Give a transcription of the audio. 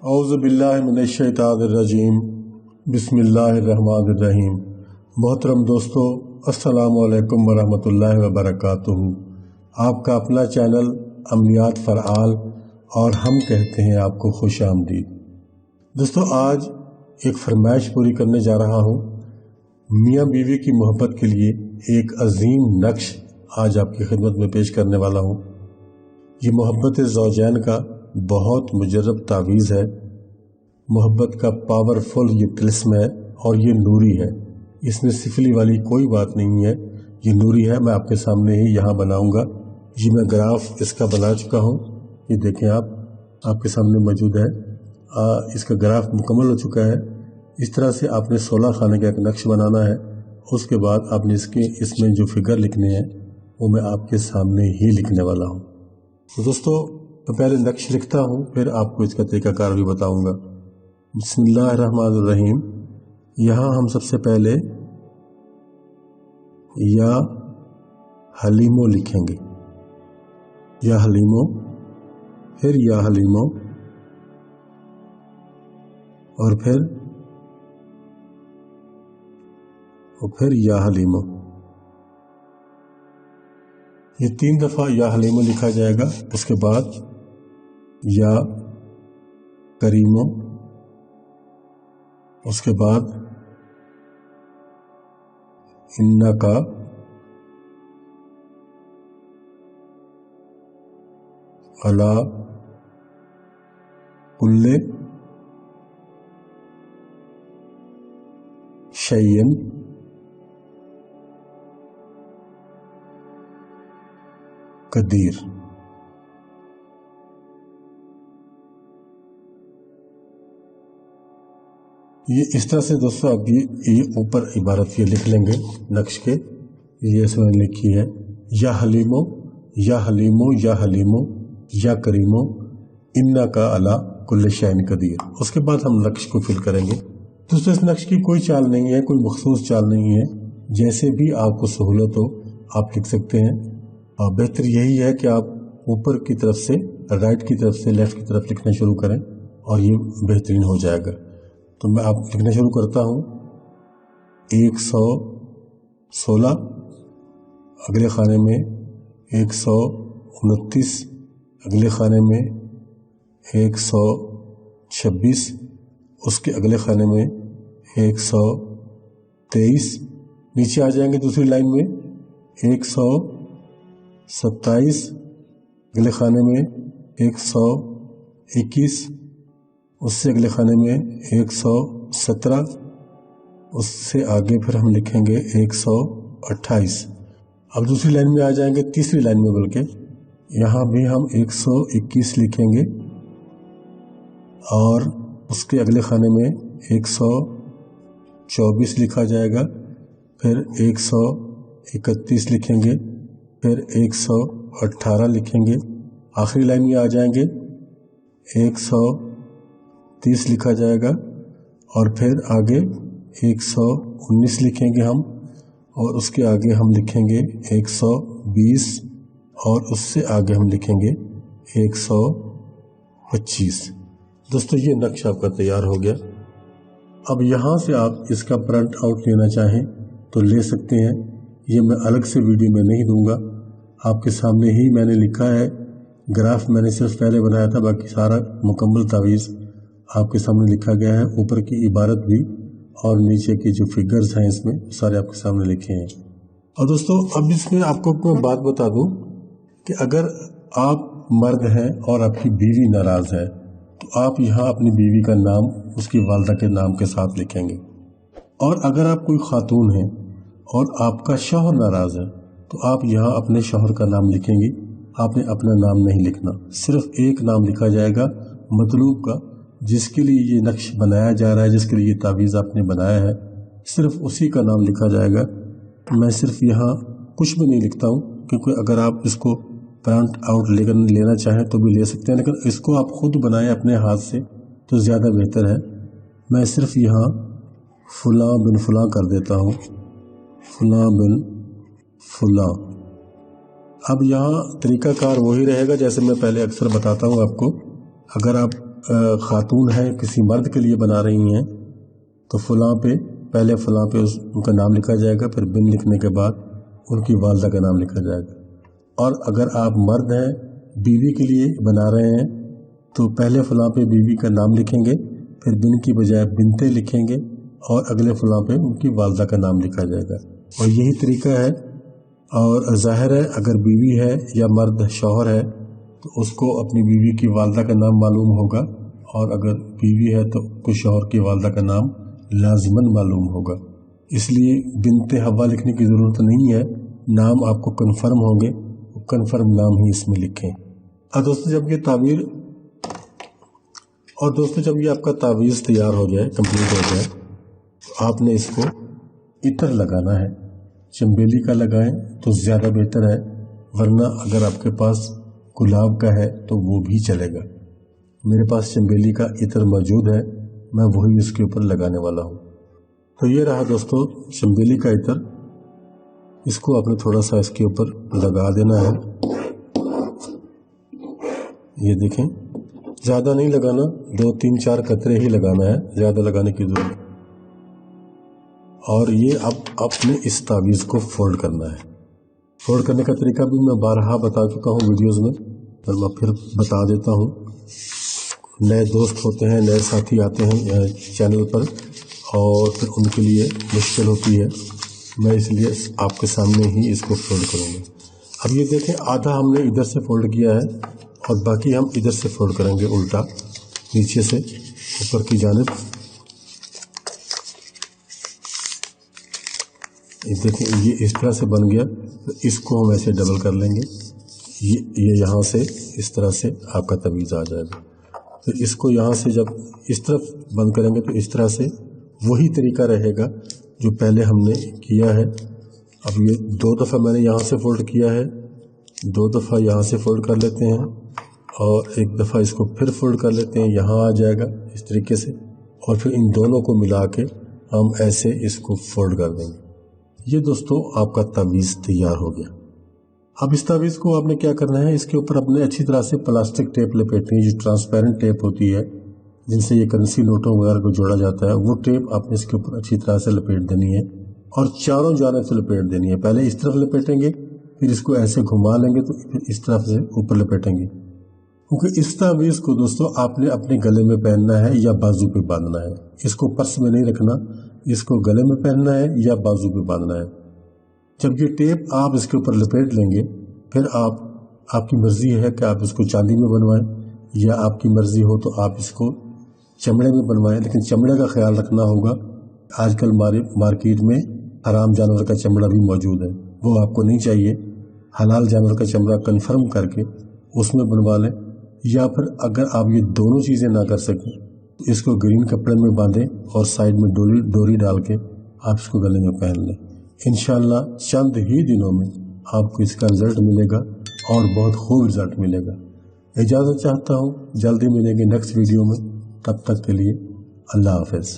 औज़ु बिल्लाहि मिनश्शैतानिर्रजीम बिस्मिल्लाहिर्रहमानिर्रहीम। मोहतरम दोस्तों, अस्सलामु अलैकुम वरहमतुल्लाहि वबरकातुहू। आपका अपना चैनल अमलियात फ़रआल और हम कहते हैं आपको खुश आमदीद। दोस्तों, आज एक फरमाइश पूरी करने जा रहा हूँ। मियाँ बीवी की मोहब्बत के लिए एक अजीम नक्श आज आपकी खिदमत में पेश करने वाला हूँ। ये मोहब्बत ज़ौजैन का बहुत मुजर्रब तावीज़ है। मोहब्बत का पावरफुल ये तिल्स्म है और ये नूरी है। इसमें सिफली वाली कोई बात नहीं है, ये नूरी है। मैं आपके सामने ही यहाँ बनाऊँगा। ये मैं ग्राफ इसका बना चुका हूँ। ये देखें, आपके सामने मौजूद है। इसका ग्राफ मुकम्मल हो चुका है। इस तरह से आपने 16 खाने का एक नक्श बनाना है। उसके बाद आपने इसमें जो फिगर लिखने हैं वो मैं आपके सामने ही लिखने वाला हूँ। तो दोस्तों, मैं पहले नक्श लिखता हूँ, फिर आपको इसका तरीक़ाकार भी बताऊँगा। बिस्मिल्लाहिर्रहमानिर्रहीम। यहाँ हम सबसे पहले या हलीमो लिखेंगे, या हलीमो, फिर या हलीमो, और फिर या हलीमो। ये 3 दफ़ा या हलीमो लिखा जाएगा। उसके बाद या करीमो, उसके बाद इन्नका, अला कुल्ले शैइन कदीर। ये इस तरह से दोस्तों आप ये ऊपर इबारत ये लिख लेंगे नक्श के। ये इसमें लिखी है या हलीमो, या हलीमो, या हलीमो, या करीमो, इन्ना का अला कुल्ले शैइन कदीर। उसके बाद हम नक्श को फिल करेंगे। दोस्तों, इस नक्श की कोई चाल नहीं है, कोई मखसूस चाल नहीं है। जैसे भी आपको सहूलत हो आप लिख सकते हैं। और बेहतर यही है कि आप ऊपर की तरफ से, राइट की तरफ से लेफ़्ट की तरफ लिखना शुरू करें और ये बेहतरीन हो जाएगा। तो मैं आप लिखना शुरू करता हूँ। 116, अगले खाने में 129, अगले खाने में 126, उसके अगले खाने में 123, नीचे आ जाएंगे दूसरी लाइन में 127, अगले खाने में 121, उससे अगले खाने में 117, उससे आगे फिर हम लिखेंगे 128। अब दूसरी लाइन में आ जाएंगे, तीसरी लाइन में, बल्कि यहाँ भी हम 121 लिखेंगे और उसके अगले खाने में 124 लिखा जाएगा, फिर 131 लिखेंगे, फिर 118 लिखेंगे, आखिरी लाइन में आ जाएंगे 130 लिखा जाएगा और फिर आगे 119 लिखेंगे हम, और उसके आगे हम लिखेंगे 120 और उससे आगे हम लिखेंगे 125। दोस्तों, ये नक्शा आपका तैयार हो गया। अब यहाँ से आप इसका प्रिंट आउट लेना चाहें तो ले सकते हैं। ये मैं अलग से वीडियो में नहीं दूंगा, आपके सामने ही मैंने लिखा है। ग्राफ मैंने सिर्फ पहले बनाया था, बाकी सारा मुकम्मल तावीज़ आपके सामने लिखा गया है। ऊपर की इबारत भी और नीचे की जो फिगर्स हैं इसमें सारे आपके सामने लिखे हैं। और दोस्तों, अब इसमें आपको मैं बात बता दूं कि अगर आप मर्द हैं और आपकी बीवी नाराज़ है तो आप यहाँ अपनी बीवी का नाम उसकी वालदा के नाम के साथ लिखेंगे। और अगर आप कोई खातून हैं और आपका शौहर नाराज़ है तो आप यहाँ अपने शौहर का नाम लिखेंगी। आपने अपना नाम नहीं लिखना, सिर्फ एक नाम लिखा जाएगा मतलूब का, जिसके लिए ये नक्श बनाया जा रहा है, जिसके लिए ये तावीज़ आपने बनाया है, सिर्फ उसी का नाम लिखा जाएगा। मैं सिर्फ यहाँ कुछ भी नहीं लिखता हूँ, क्योंकि अगर आप इसको प्रिंट आउट लेना चाहें तो भी ले सकते हैं, लेकिन इसको आप खुद बनाएं अपने हाथ से तो ज़्यादा बेहतर है। मैं सिर्फ यहाँ फ़ुलां बिन फ़ुलां कर देता हूँ, फ़ुलां बिन फ़ुलां। अब यहाँ तरीक़ाकार वही रहेगा जैसे मैं पहले अक्सर बताता हूँ आपको। अगर आप खातून हैं किसी मर्द के लिए बना रही हैं तो पहले फलां पे उनका नाम लिखा जाएगा, फिर बिन लिखने के बाद उनकी वालदा का नाम लिखा जाएगा। और अगर आप मर्द हैं बीवी के लिए बना रहे हैं तो पहले फलां पे बीवी का नाम लिखेंगे, फिर बिन की बजाय बिनते लिखेंगे और अगले फलां पे उनकी वालदा का नाम लिखा जाएगा। और यही तरीका है। और ज़ाहिर है अगर बीवी है या मर्द शौहर है तो उसको अपनी बीवी की वालदा का नाम मालूम होगा, और अगर बीवी है तो कुछ शौहर की वालदा का नाम लाज़िमन मालूम होगा। इसलिए बिनते हवा लिखने की ज़रूरत नहीं है, नाम आपको कन्फर्म होंगे, कन्फर्म नाम ही इसमें लिखें। और दोस्तों जब ये आपका तावीज़ तैयार हो जाए, कंप्लीट हो जाए, तो आपने इसको इत्र लगाना है। चंबेली का लगाएं तो ज़्यादा बेहतर है, वरना अगर आपके पास गुलाब का है तो वो भी चलेगा। मेरे पास चंबेली का इत्र मौजूद है, मैं वही इसके ऊपर लगाने वाला हूँ। तो ये रहा दोस्तों चंबेली का इत्र। इसको आपने थोड़ा सा इसके ऊपर लगा देना है। ये देखें, ज़्यादा नहीं लगाना, 2-3-4 कतरे ही लगाना है, ज़्यादा लगाने की जरूरत। और ये अब आपने इस तावीज़ को फोल्ड करना है। फोल्ड करने का तरीका भी मैं बारहा बता चुका हूँ वीडियोस में, पर मैं फिर बता देता हूँ। नए दोस्त होते हैं, नए साथी आते हैं चैनल पर, और फिर उनके लिए मुश्किल होती है, मैं इसलिए आपके सामने ही इसको फोल्ड करूँगा। अब ये देखें, आधा हमने इधर से फोल्ड किया है और बाकी हम इधर से फोल्ड करेंगे उल्टा, नीचे से ऊपर की जानिब। देखें ये इस तरह से बन गया, तो इसको हम ऐसे डबल कर लेंगे। ये यहाँ से इस तरह से आपका तवीज़ आ जाएगा। फिर इसको यहाँ से जब इस तरफ बंद करेंगे तो इस तरह से वही तरीका रहेगा जो पहले हमने किया है। अब ये 2 दफ़ा मैंने यहाँ से फोल्ड किया है, 2 दफ़ा यहाँ से फोल्ड कर लेते हैं, और 1 दफ़ा इसको फिर फोल्ड कर लेते हैं, यहाँ आ जाएगा इस तरीके से। और फिर इन दोनों को मिला के हम ऐसे इसको फोल्ड कर देंगे। ये दोस्तों आपका तावीज़ तैयार हो गया। अब इस तावीज़ को आपने क्या करना है, इसके ऊपर अपने अच्छी तरह से प्लास्टिक टेप लपेटनी है, जो ट्रांसपेरेंट टेप होती है जिनसे ये करेंसी नोटों वगैरह को जोड़ा जाता है, वो टेप आपने इसके ऊपर अच्छी तरह से लपेट देनी है और चारों जानिब से लपेट देनी है। पहले इस तरफ लपेटेंगे, फिर इसको ऐसे घुमा लेंगे तो फिर इस तरफ से ऊपर लपेटेंगे। क्योंकि इस तावीज़ को दोस्तों आपने अपने गले में पहनना है या बाजू पे बांधना है। इसको पर्स में नहीं रखना, इसको गले में पहनना है या बाजू पे बांधना है। जब ये टेप आप इसके ऊपर लपेट लेंगे, फिर आपकी मर्ज़ी है कि आप इसको चांदी में बनवाएं, या आपकी मर्ज़ी हो तो आप इसको चमड़े में बनवाएं। लेकिन चमड़े का ख्याल रखना होगा, आजकल मार्केट में हराम जानवर का चमड़ा भी मौजूद है, वो आपको नहीं चाहिए। हलाल जानवर का चमड़ा कन्फर्म करके उसमें बनवा लें, या फिर अगर आप ये दोनों चीज़ें ना कर सकें तो इसको ग्रीन कपड़े में बांधें और साइड में डोरी डाल के आप इसको गले में पहन लें। इंशाअल्लाह चंद ही दिनों में आपको इसका रिज़ल्ट मिलेगा और बहुत खूब रिज़ल्ट मिलेगा। इजाज़त चाहता हूँ, जल्दी मिलेंगे नेक्स्ट वीडियो में, तब तक के लिए अल्लाह हाफ़िज़।